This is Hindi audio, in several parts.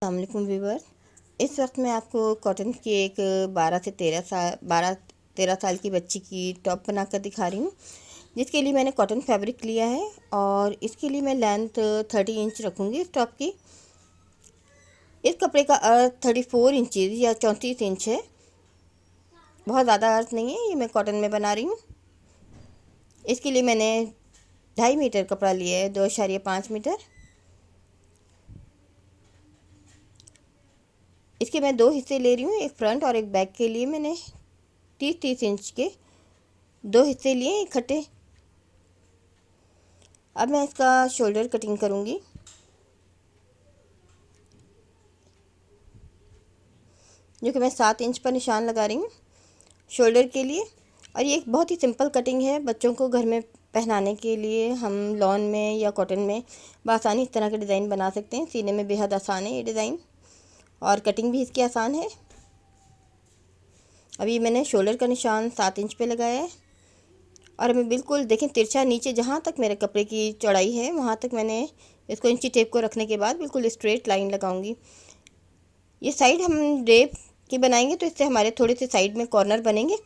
अस्सलाम वालेकुम व्यूवर। इस वक्त मैं आपको कॉटन की एक 12 से 13 साल की बच्ची की टॉप बनाकर दिखा रही हूँ, जिसके लिए मैंने कॉटन फैब्रिक लिया है और इसके लिए मैं लेंथ 30 इंच रखूँगी इस टॉप की। इस कपड़े का अर्थ 34 इंचज़ या 34 इंच है, बहुत ज़्यादा अर्थ नहीं है। ये मैं कॉटन में बना रही हूँ। इसके लिए मैंने 2.5 मीटर कपड़ा लिया है, 2.5 मीटर। इसके मैं 2 हिस्से ले रही हूँ, एक फ्रंट और एक बैक के लिए मैंने 30-30 इंच के 2 हिस्से लिए इकट्ठे। अब मैं इसका शोल्डर कटिंग करूँगी, जो कि मैं 7 इंच पर निशान लगा रही हूँ शोल्डर के लिए। और ये एक बहुत ही सिंपल कटिंग है, बच्चों को घर में पहनाने के लिए हम लॉन में या कॉटन में बआसानी इस तरह के डिज़ाइन बना सकते हैं। सीने में बेहद आसान है ये डिज़ाइन और कटिंग भी इसकी आसान है। अभी मैंने शोल्डर का निशान 7 इंच पे लगाया है और हमें बिल्कुल देखें तिरछा नीचे जहाँ तक मेरे कपड़े की चौड़ाई है वहाँ तक मैंने इसको इंची टेप को रखने के बाद बिल्कुल स्ट्रेट लाइन लगाऊंगी। ये साइड हम ड्रेप की बनाएंगे तो इससे हमारे थोड़े से साइड में कॉर्नर बनेंगे,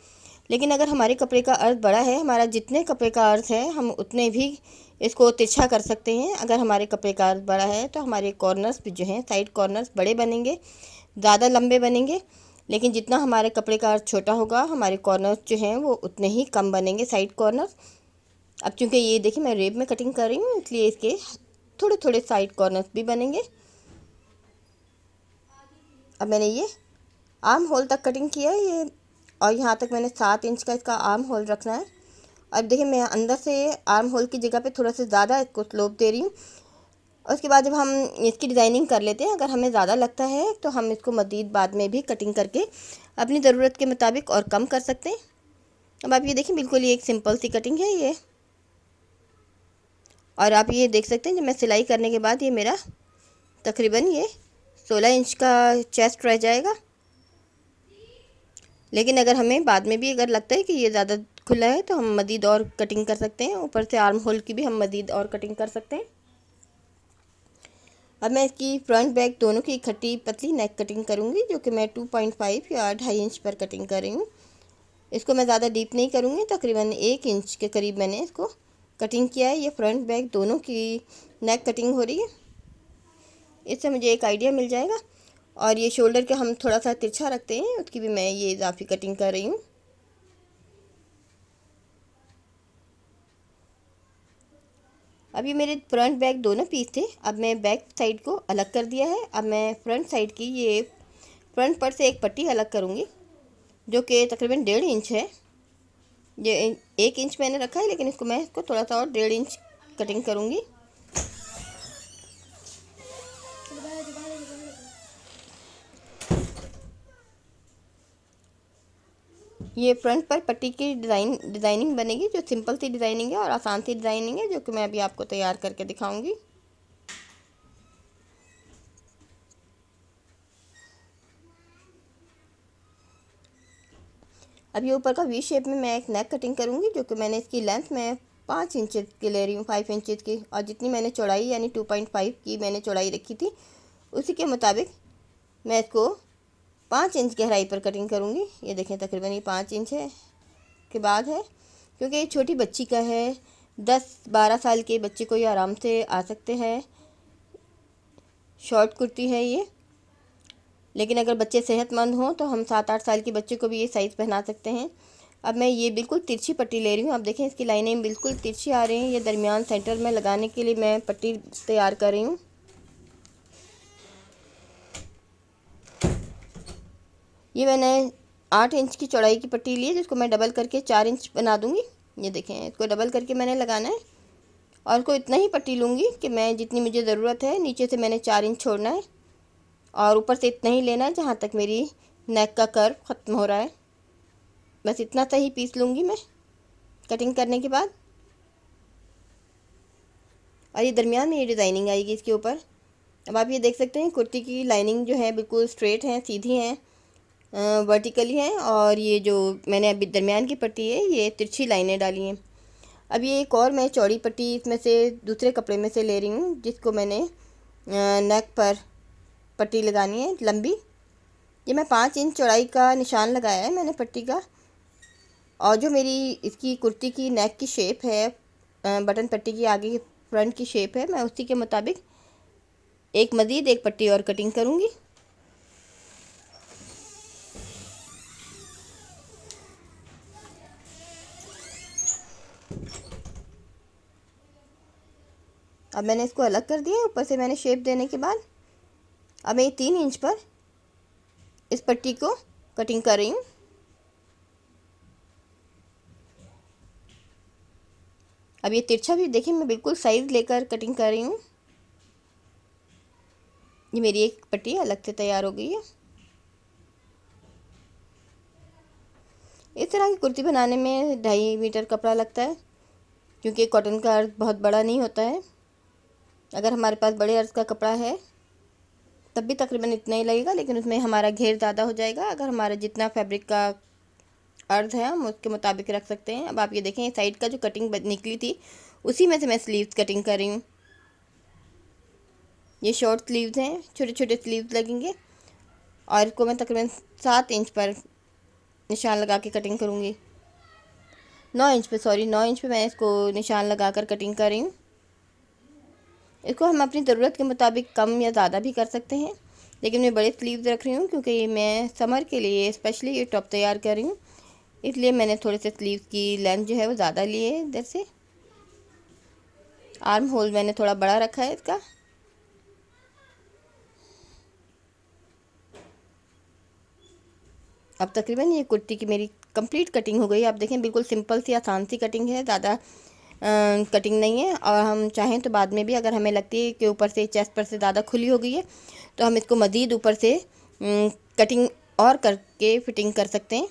लेकिन अगर हमारे कपड़े का अर्थ बड़ा है, हमारा जितने कपड़े का अर्थ है हम उतने भी इसको तिरछा कर सकते हैं। अगर हमारे कपड़े का अर्थ बड़ा है तो हमारे कॉर्नर्स भी जो हैं, साइड कॉर्नर्स बड़े बनेंगे, ज़्यादा लंबे बनेंगे। लेकिन जितना हमारे कपड़े का अर्थ छोटा होगा, हमारे कॉर्नर्स जो हैं वो उतने ही कम बनेंगे, साइड कॉर्नर्स। अब चूँकि ये देखिए मैं रेब में कटिंग कर रही हूँ, इसलिए इसके थोड़े थोड़े साइड कॉर्नर्स भी बनेंगे। अब मैंने ये आर्म होल तक कटिंग किया है ये, और यहाँ तक मैंने 7 इंच का इसका आर्म होल रखना है। अब देखिए मैं अंदर से आर्म होल की जगह पे थोड़ा सा ज़्यादा इसको स्लोप दे रही हूँ। और उसके बाद जब हम इसकी डिज़ाइनिंग कर लेते हैं, अगर हमें ज़्यादा लगता है तो हम इसको मज़ीद बाद में भी कटिंग करके अपनी ज़रूरत के मुताबिक और कम कर सकते हैं। अब आप ये देखिए बिल्कुल ये एक सिंपल सी कटिंग है ये, और आप ये देख सकते हैं जब मैं सिलाई करने के बाद ये मेरा तकरीबन ये 16 इंच का चेस्ट रह जाएगा। लेकिन अगर हमें बाद में भी अगर लगता है कि ये ज़्यादा खुला है तो हम मज़ीद और कटिंग कर सकते हैं, ऊपर से आर्म होल की भी हम मज़ीद और कटिंग कर सकते हैं। अब मैं इसकी फ्रंट बैक दोनों की इकट्ठी पतली नेक कटिंग करूँगी, जो कि मैं 2.5 या 2.5 इंच पर कटिंग कर रही हूँ। इसको मैं ज़्यादा डीप नहीं करूँगी, तकरीबन 1 इंच के करीब मैंने इसको कटिंग किया है। ये फ्रंट बैक दोनों की नेक कटिंग हो रही है, इससे मुझे एक आइडिया मिल जाएगा। और ये शोल्डर के हम थोड़ा सा तिरछा रखते हैं, उसकी भी मैं ये इजाफी कटिंग कर रही हूँ। अब ये मेरे फ्रंट बैक दोनों पीस थे, अब मैं बैक साइड को अलग कर दिया है। अब मैं फ्रंट साइड की ये फ्रंट पर से एक पट्टी अलग करूँगी, जो कि तकरीबन 1.5 इंच है। ये 1 इंच मैंने रखा है, लेकिन इसको मैं इसको थोड़ा सा और 1.5 इंच कटिंग करूँगी। ये फ्रंट पर पट्टी की डिज़ाइनिंग बनेगी, जो सिंपल सी डिज़ाइनिंग है और आसान सी डिज़ाइनिंग है, जो कि मैं अभी आपको तैयार करके दिखाऊंगी। अब ये ऊपर का वी शेप में मैं एक नेक कटिंग करूँगी, जो कि मैंने इसकी लेंथ में 5 इंच की ले रही हूँ, 5 इंच की। और जितनी मैंने चौड़ाई यानी 2.5 की मैंने चौड़ाई रखी थी, उसी के मुताबिक मैं इसको 5 इंच गहराई पर कटिंग करूँगी। ये देखें तकरीबन ये 5 इंच है के बाद है, क्योंकि ये छोटी बच्ची का है। 10-12 साल के बच्चे को ये आराम से आ सकते हैं। शॉर्ट कुर्ती है ये, लेकिन अगर बच्चे सेहतमंद हों तो हम 7-8 साल के बच्चे को भी ये साइज़ पहना सकते हैं। अब मैं ये बिल्कुल तिरछी पट्टी ले रही हूँ। आप देखें इसकी लाइनें बिल्कुल तिरछी आ रही हैं। ये दरमियान सेंटर में लगाने के लिए मैं पट्टी तैयार कर रही हूँ। ये मैंने 8 इंच की चौड़ाई की पट्टी ली है, जिसको मैं डबल करके 4 इंच बना दूँगी। ये देखें इसको डबल करके मैंने लगाना है, और इसको इतना ही पट्टी लूँगी कि मैं जितनी मुझे ज़रूरत है, नीचे से मैंने 4 इंच छोड़ना है और ऊपर से इतना ही लेना है जहाँ तक मेरी नेक का कर्व ख़त्म हो रहा है। बस इतना सा ही पीस लूँगी मैं कटिंग करने के बाद। और ये दरमियान में ये डिज़ाइनिंग आएगी इसके ऊपर। अब आप ये देख सकते हैं कुर्ती की लाइनिंग जो है बिल्कुल स्ट्रेट है, सीधी है, वर्टिकली है। और ये जो मैंने अभी दरमियान की पट्टी है ये तिरछी लाइनें डाली हैं। अब ये एक और मैं चौड़ी पट्टी इसमें से दूसरे कपड़े में से ले रही हूँ, जिसको मैंने नेक पर पट्टी लगानी है लंबी। ये मैं 5 इंच चौड़ाई का निशान लगाया है मैंने पट्टी का। और जो मेरी इसकी कुर्ती की नेक की शेप है, बटन पट्टी की आगे की फ्रंट की शेप है, मैं उसी के मुताबिक एक पट्टी और कटिंग करूँगी। अब मैंने इसको अलग कर दिया। ऊपर से मैंने शेप देने के बाद अब मैं 3 इंच पर इस पट्टी को कटिंग कर रही हूँ। अब ये तिरछा भी देखिए मैं बिल्कुल साइज लेकर कटिंग कर रही हूँ। ये मेरी एक पट्टी अलग से तैयार हो गई है। इस तरह की कुर्ती बनाने में 2.5 मीटर कपड़ा लगता है, क्योंकि कॉटन का अर्थ बहुत बड़ा नहीं होता है। अगर हमारे पास बड़े अर्थ का कपड़ा है तब भी तकरीबन इतना ही लगेगा, लेकिन उसमें हमारा घेर ज़्यादा हो जाएगा। अगर हमारा जितना फैब्रिक का अर्थ है हम उसके मुताबिक रख सकते हैं। अब आप ये देखें, साइड का जो कटिंग निकली थी उसी में से मैं स्लीव्स कटिंग कर रही हूँ। ये शॉर्ट स्लीव्स हैं, छोटे छोटे स्लीव्स लगेंगे और इसको मैं तकरीबन 7 इंच पर निशान लगा के कटिंग करूँगी। 9 इंच पे मैं इसको निशान लगा कर कटिंग कर रही हूँ। इसको हम अपनी ज़रूरत के मुताबिक कम या ज़्यादा भी कर सकते हैं, लेकिन मैं बड़े स्लीव्स रख रही हूँ क्योंकि मैं समर के लिए स्पेशली ये टॉप तैयार कर रही हूँ, इसलिए मैंने थोड़े से स्लीव्स की लेंथ जो है वो ज़्यादा ली है। इधर से आर्म होल मैंने थोड़ा बड़ा रखा है इसका। अब तकरीबन ये कुर्ती की मेरी कंप्लीट कटिंग हो गई। आप देखें बिल्कुल सिंपल सी आसान सी कटिंग है, ज़्यादा कटिंग नहीं है। और हम चाहें तो बाद में भी अगर हमें लगती है कि ऊपर से चेस्ट पर से ज़्यादा खुली हो गई है तो हम इसको मज़ीद ऊपर से कटिंग और करके फिटिंग कर सकते हैं।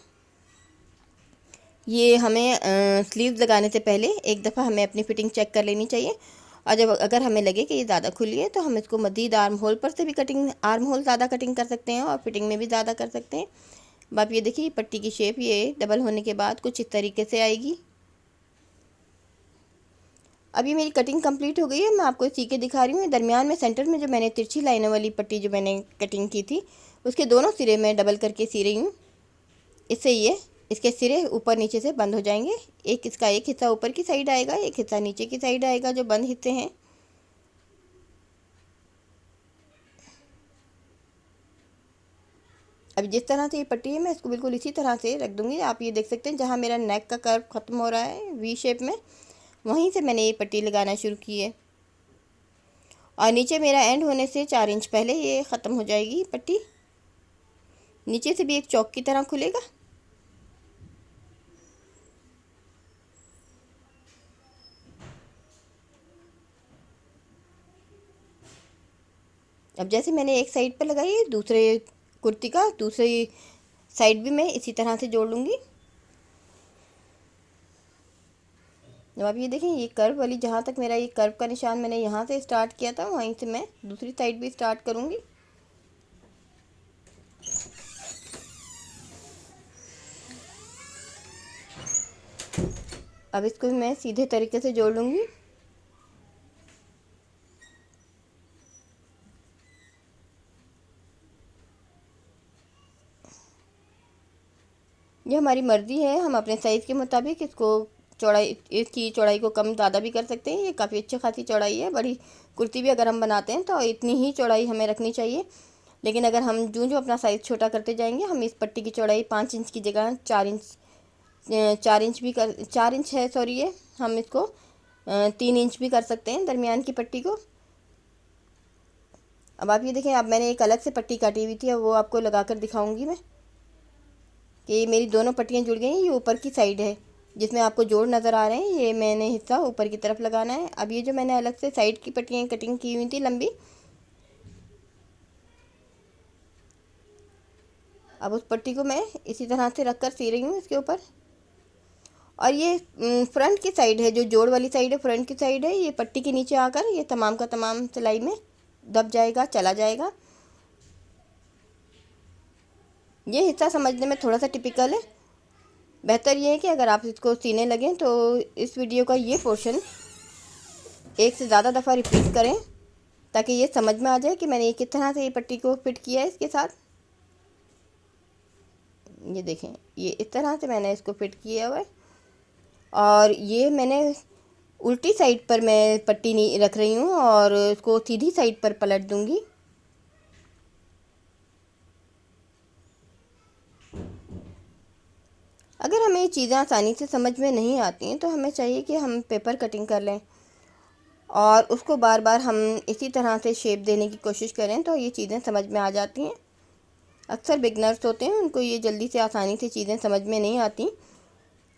ये हमें स्लीव्स लगाने से पहले एक दफ़ा हमें अपनी फ़िटिंग चेक कर लेनी चाहिए। और जब अगर हमें लगे कि ये ज़्यादा खुली है तो हम इसको मज़ीद आर्म होल पर से भी आर्म होल ज़्यादा कटिंग कर सकते हैं और फिटिंग में भी ज़्यादा कर सकते हैं। अब आप ये देखिए पट्टी की शेप ये डबल होने के बाद कुछ इस तरीके से आएगी। अब ये मेरी कटिंग कंप्लीट हो गई है, मैं आपको सी के दिखा रही हूँ। दरमियान में सेंटर में जो मैंने तिरछी लाइनों वाली पट्टी जो मैंने कटिंग की थी उसके दोनों सिरे में डबल करके सी रही हूँ। इससे ये इसके सिरे ऊपर नीचे से बंद हो जाएंगे। इसका एक हिस्सा ऊपर की साइड आएगा, एक हिस्सा नीचे की साइड आएगा जो बंद हिस्से हैं। अब जिस तरह से ये पट्टी है मैं इसको बिल्कुल इसी तरह से रख दूँगी। आप ये देख सकते हैं जहाँ मेरा नेक का कर्व ख़त्म हो रहा है वी शेप में, वहीं से मैंने ये पट्टी लगाना शुरू की है और नीचे मेरा एंड होने से 4 इंच पहले ये ख़त्म हो जाएगी पट्टी। नीचे से भी एक चौक की तरह खुलेगा। अब जैसे मैंने एक साइड पर लगाई है, दूसरे कुर्ती का दूसरी साइड भी मैं इसी तरह से जोड़ लूँगी। जब आप ये देखें ये कर्व वाली, जहाँ तक मेरा ये कर्व का निशान मैंने यहाँ से स्टार्ट किया था वहीं से मैं दूसरी साइड भी स्टार्ट करूँगी। अब इसको भी मैं सीधे तरीके से जोड़ लूँगी। ये हमारी मर्ज़ी है, हम अपने साइज़ के मुताबिक इसको इसकी चौड़ाई को कम ज़्यादा भी कर सकते हैं। ये काफ़ी अच्छी खासी चौड़ाई है। बड़ी कुर्ती भी अगर हम बनाते हैं तो इतनी ही चौड़ाई हमें रखनी चाहिए, लेकिन अगर हम जो अपना साइज़ छोटा करते जाएंगे हम इस पट्टी की चौड़ाई 5 इंच की जगह 4 इंच भी 4 इंच है सॉरी, ये हम इसको 3 इंच भी कर सकते हैं दरमियान की पट्टी को। अब आप ये देखें, अब मैंने एक अलग से पट्टी काटी हुई थी, अब वो आपको लगा कर दिखाऊंगी मैं कि मेरी दोनों पट्टियाँ जुड़ गई हैं। ये ऊपर की साइड है जिसमें आपको जोड़ नज़र आ रहे हैं, ये मैंने हिस्सा ऊपर की तरफ लगाना है। अब ये जो मैंने अलग से साइड की पट्टियाँ कटिंग की हुई थी लंबी, अब उस पट्टी को मैं इसी तरह से रख कर सी रही हूँ इसके ऊपर। और ये फ्रंट की साइड है, जो जोड़ वाली साइड है फ्रंट की साइड है, ये पट्टी के नीचे आकर ये तमाम का तमाम सिलाई में दब जाएगा, चला जाएगा। ये हिस्सा समझने में थोड़ा सा टिपिकल है। बेहतर ये है कि अगर आप इसको सीने लगें तो इस वीडियो का ये पोर्शन एक से ज़्यादा दफ़ा रिपीट करें ताकि ये समझ में आ जाए कि मैंने ये किस तरह से ये पट्टी को फिट किया है इसके साथ। ये देखें, ये इस तरह से मैंने इसको फिट किया हुआ है। और ये मैंने उल्टी साइड पर मैं पट्टी नहीं रख रही हूँ और इसको सीधी साइड पर पलट दूँगी। अगर हमें ये चीज़ें आसानी से समझ में नहीं आती हैं तो हमें चाहिए कि हम पेपर कटिंग कर लें और उसको बार बार हम इसी तरह से शेप देने की कोशिश करें तो ये चीज़ें समझ में आ जाती हैं। अक्सर बिगनर्स होते हैं, उनको ये जल्दी से आसानी से चीज़ें समझ में नहीं आती,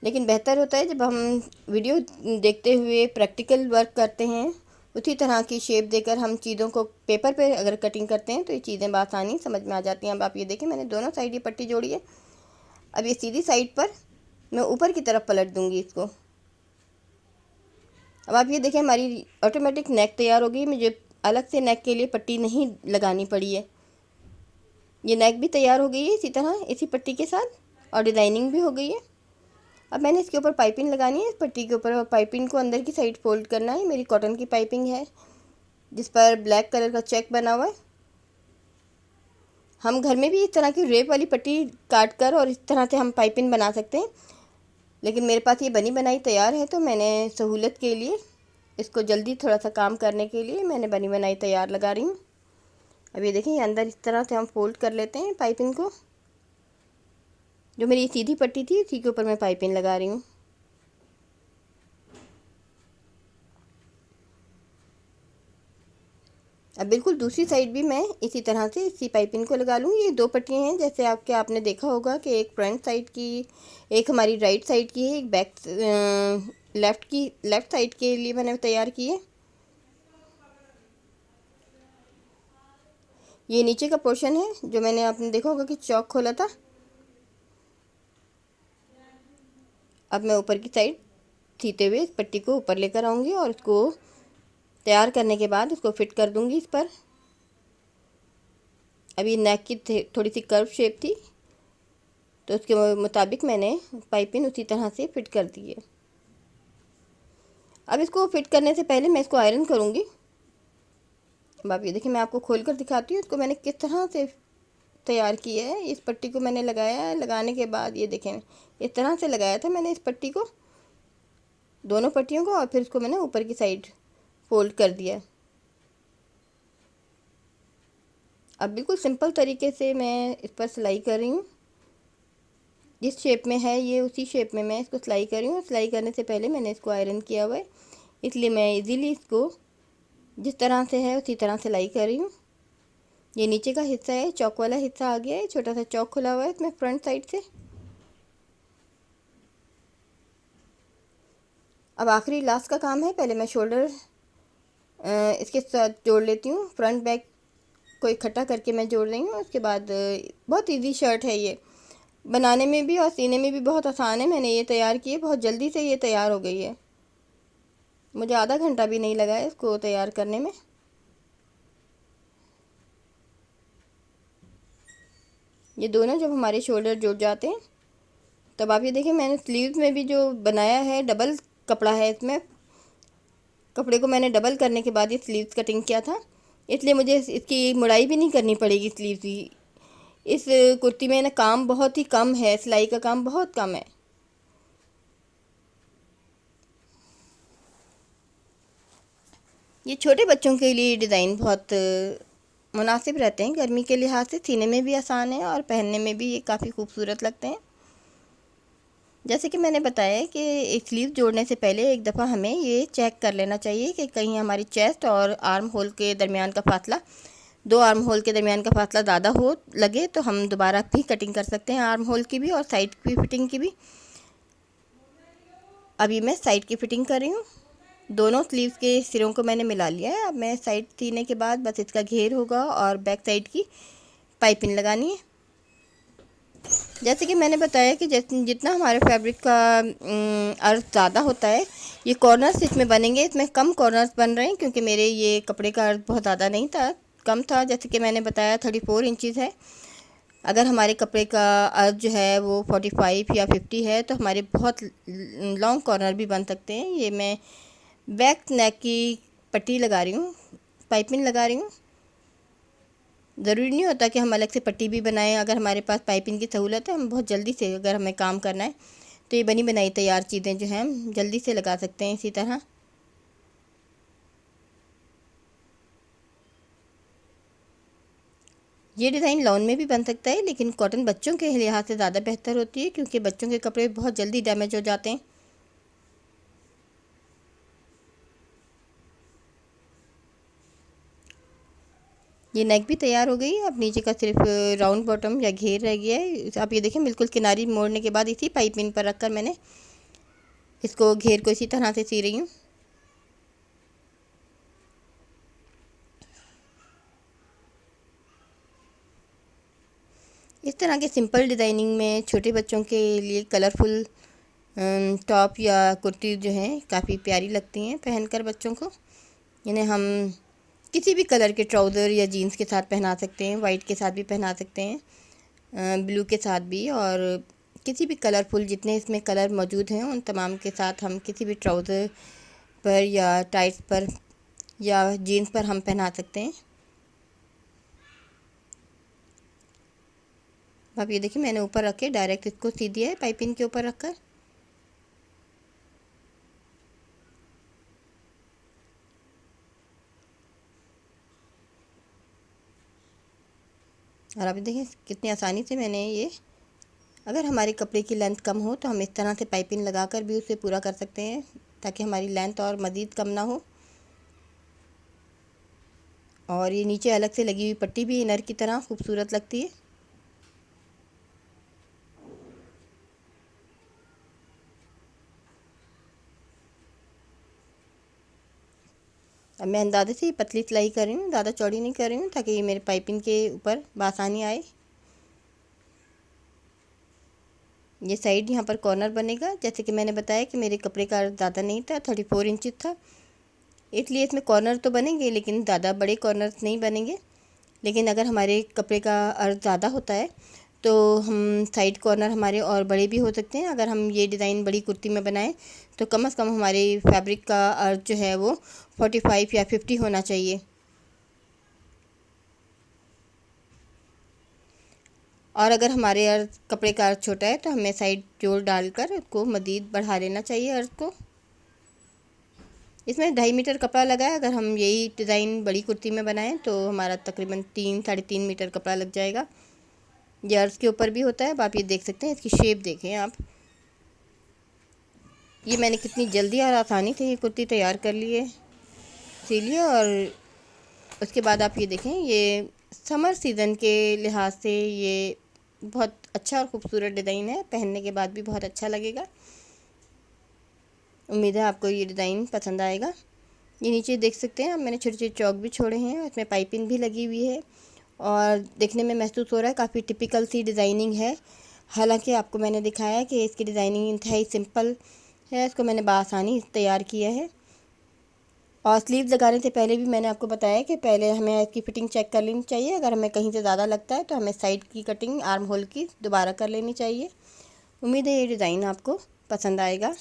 लेकिन बेहतर होता है जब हम वीडियो देखते हुए प्रैक्टिकल वर्क करते हैं, उसी तरह की शेप देकर हम चीज़ों को पेपर पे अगर कटिंग करते हैं तो ये चीज़ें बआसानी समझ में आ जाती हैं। अब आप ये देखें, मैंने दोनों साइड ये पट्टी जोड़ी है। अब ये सीधी साइड पर मैं ऊपर की तरफ पलट दूँगी इसको। अब आप ये देखें, हमारी ऑटोमेटिक नेक तैयार हो गई। मुझे अलग से नेक के लिए पट्टी नहीं लगानी पड़ी है। ये नेक भी तैयार हो गई है इसी तरह, इसी पट्टी के साथ, और डिज़ाइनिंग भी हो गई है। अब मैंने इसके ऊपर पाइपिंग लगानी है, इस पट्टी के ऊपर, और पाइपिंग को अंदर की साइड फोल्ड करना है। मेरी कॉटन की पाइपिंग है जिस पर ब्लैक कलर का चेक बना हुआ है। हम घर में भी इस तरह की रेप वाली पट्टी काट कर और इस तरह से हम पाइपिंग बना सकते हैं, लेकिन मेरे पास ये बनी बनाई तैयार है तो मैंने सहूलत के लिए, इसको जल्दी थोड़ा सा काम करने के लिए मैंने बनी बनाई तैयार लगा रही हूँ। अब ये देखें, अंदर इस तरह से हम फोल्ड कर लेते हैं पाइपिंग को। जो मेरी सीधी पट्टी थी उसी के ऊपर मैं पाइपिंग लगा रही हूँ। अब बिल्कुल दूसरी साइड भी मैं इसी तरह से इसी पाइपिंग को लगा लूँगी। ये दो पट्टियाँ हैं, जैसे आपने देखा होगा कि एक फ्रंट साइड की, एक हमारी राइट साइड की है, एक लेफ़्ट साइड के लिए मैंने तैयार की है। ये नीचे का पोर्शन है जो मैंने, आपने देखा होगा कि चौक खोला था। अब मैं ऊपर की साइड सीते हुए इस पट्टी को ऊपर लेकर आऊँगी और इसको तैयार करने के बाद इसको फिट कर दूँगी इस पर। अभी नेक की थोड़ी सी कर्व शेप थी तो उसके मुताबिक मैंने पाइपिंग उसी तरह से फिट कर दी है। अब इसको फिट करने से पहले मैं इसको आयरन करूँगी। अब आप ये देखिए, मैं आपको खोल कर दिखाती हूँ इसको मैंने किस तरह से तैयार किया है। इस पट्टी को मैंने लगाया है, लगाने के बाद ये देखें, इस तरह से लगाया था मैंने इस पट्टी को, दोनों पट्टियों को, और फिर इसको मैंने ऊपर की साइड फोल्ड कर दिया। अब बिल्कुल सिंपल तरीके से मैं इस पर सिलाई कर रही हूँ। जिस शेप में है ये उसी शेप में मैं इसको सिलाई कर रही हूँ। सिलाई करने से पहले मैंने इसको आयरन किया हुआ है, इसलिए मैं इजीली इसको जिस तरह से है उसी तरह सिलाई कर रही हूँ। ये नीचे का हिस्सा है, चौक वाला हिस्सा आ गया है, छोटा सा चौक खुला हुआ है इसमें फ्रंट साइड से। अब आखिरी लास्ट का काम है, पहले मैं शोल्डर इसके साथ जोड़ लेती हूँ। फ्रंट बैक को इकट्ठा करके मैं जोड़ रही हूँ। उसके बाद बहुत इजी शर्ट है ये, बनाने में भी और सीने में भी बहुत आसान है। मैंने ये तैयार की है, बहुत जल्दी से ये तैयार हो गई है, मुझे आधा घंटा भी नहीं लगा है इसको तैयार करने में। ये दोनों जब हमारे शोल्डर जुड़ जाते हैं तब आप ये देखें, मैंने स्लीव्स में भी जो बनाया है, डबल कपड़ा है इसमें, कपड़े को मैंने डबल करने के बाद ये स्लीव्स कटिंग किया था, इसलिए मुझे इसकी मुड़ाई भी नहीं करनी पड़ेगी स्लीव्स की। इस कुर्ती में ना काम बहुत ही कम है, सिलाई का काम बहुत कम है। ये छोटे बच्चों के लिए डिज़ाइन बहुत मुनासिब रहते हैं, गर्मी के लिहाज से सीने में भी आसान है और पहनने में भी ये काफ़ी खूबसूरत लगते हैं। जैसे कि मैंने बताया कि एक स्लीव जोड़ने से पहले एक दफ़ा हमें ये चेक कर लेना चाहिए कि कहीं हमारी चेस्ट और आर्म होल के दरमियान का फासला, दो आर्म होल के दरमियान का फासला ज़्यादा हो लगे तो हम दोबारा भी कटिंग कर सकते हैं, आर्म होल की भी और साइड की फिटिंग की भी। अभी मैं साइड की फिटिंग कर रही हूँ। दोनों स्लीव्स के सिरों को मैंने मिला लिया है। अब मैं साइड सीने के बाद बस इसका घेर होगा और बैक साइड की पाइपिंग लगानी है। जैसे कि मैंने बताया कि जितना हमारे फैब्रिक का अर्थ ज़्यादा होता है, ये कॉर्नर्स इसमें बनेंगे, इसमें कम कॉर्नर्स बन रहे हैं क्योंकि मेरे ये कपड़े का अर्थ बहुत ज़्यादा नहीं था, कम था। जैसे कि मैंने बताया 34 इंचज़ है। अगर हमारे कपड़े का अर्थ जो है वो 45 या 50 है तो हमारे बहुत लॉन्ग कॉर्नर भी बन सकते हैं। ये मैं बैक नेक की पट्टी लगा रही हूँ पाइपिंग लगा रही हूँ। ज़रूरी नहीं होता कि हम अलग से पट्टी भी बनाएं। अगर हमारे पास पाइपिंग की सहूलत है, हम बहुत जल्दी से, अगर हमें काम करना है तो ये बनी बनाई तैयार चीज़ें जो हैं हम जल्दी से लगा सकते हैं इसी तरह। ये डिज़ाइन लॉन में भी बन सकता है, लेकिन कॉटन बच्चों के लिहाज से ज़्यादा बेहतर होती है, क्योंकि बच्चों के कपड़े बहुत जल्दी डैमेज हो जाते हैं। ये नेक भी तैयार हो गई है। अब नीचे का सिर्फ राउंड बॉटम या घेर रह गया है। आप ये देखें, बिल्कुल किनारी मोड़ने के बाद इसी पाइपिंग पर रखकर मैंने इसको घेर को इसी तरह से सी रही हूँ। इस तरह के सिंपल डिज़ाइनिंग में छोटे बच्चों के लिए कलरफुल टॉप या कुर्ती जो हैं काफ़ी प्यारी लगती हैं पहनकर बच्चों को। इन्हें हम किसी भी कलर के ट्राउज़र या जीन्स के साथ पहना सकते हैं, वाइट के साथ भी पहना सकते हैं, ब्लू के साथ भी, और किसी भी कलरफुल जितने इसमें कलर मौजूद हैं उन तमाम के साथ हम किसी भी ट्राउज़र पर या टाइट्स पर या जीन्स पर हम पहना सकते हैं। अब ये देखिए, मैंने ऊपर रख के डायरेक्ट इसको सी दिया है पाइपिंग के ऊपर रखकर। और आप देखें कितनी आसानी से मैंने ये, अगर हमारे कपड़े की लेंथ कम हो तो हम इस तरह से पाइपिंग लगाकर भी उसे पूरा कर सकते हैं, ताकि हमारी लेंथ और मज़ीद कम ना हो। और ये नीचे अलग से लगी हुई पट्टी भी इनर की तरह खूबसूरत लगती है। अब मैं अंदाजे से पतली सिलाई कर रही हूँ, ज़्यादा चौड़ी नहीं कर रही हूँ, ताकि ये मेरे पाइपिंग के ऊपर बआसानी आए। ये साइड यहाँ पर कॉर्नर बनेगा। जैसे कि मैंने बताया कि मेरे कपड़े का अर्थ ज़्यादा नहीं था, 34 इंच था, इसलिए इसमें कॉर्नर तो बनेंगे लेकिन ज़्यादा बड़े कॉर्नर्स नहीं बनेंगे। लेकिन अगर हमारे कपड़े का अर्थ ज़्यादा होता है तो हम साइड कॉर्नर हमारे और बड़े भी हो सकते हैं। अगर हम ये डिज़ाइन बड़ी कुर्ती में बनाएं तो कम से कम हमारे फैब्रिक का अर्थ जो है वो 45 या 50 होना चाहिए। और अगर हमारे अर्थ कपड़े का अर्थ छोटा है तो हमें साइड जोड़ डालकर उसको मज़ीद बढ़ा लेना चाहिए अर्थ को। इसमें 2.5 मीटर कपड़ा लगा है। अगर हम यही डिज़ाइन बड़ी कुर्ती में बनाएं तो हमारा तकरीबन 3-3.5 मीटर कपड़ा लग जाएगा। ये अर्थ के ऊपर भी होता है। अब आप ये देख सकते हैं, इसकी शेप देखें आप। ये मैंने कितनी जल्दी और आसानी से ये कुर्ती तैयार कर ली है, सी ली है। और उसके बाद आप ये देखें, ये समर सीज़न के लिहाज से ये बहुत अच्छा और ख़ूबसूरत डिज़ाइन है, पहनने के बाद भी बहुत अच्छा लगेगा। उम्मीद है आपको ये डिज़ाइन पसंद आएगा। ये नीचे देख सकते हैं, अब मैंने छोटे छोटे चौक भी छोड़े हैं, इसमें पाइपिंग भी लगी हुई है और देखने में महसूस हो रहा है काफ़ी टिपिकल सी डिज़ाइनिंग है। हालांकि आपको मैंने दिखाया कि इसकी डिज़ाइनिंग इंतहाई सिंपल है, इसको मैंने बआसानी तैयार किया है। और स्लीव्स लगाने से पहले भी मैंने आपको बताया कि पहले हमें इसकी फ़िटिंग चेक कर लेनी चाहिए। अगर हमें कहीं से ज़्यादा लगता है तो हमें साइड की कटिंग आर्म होल की दोबारा कर लेनी चाहिए। उम्मीद है ये डिज़ाइन आपको पसंद आएगा।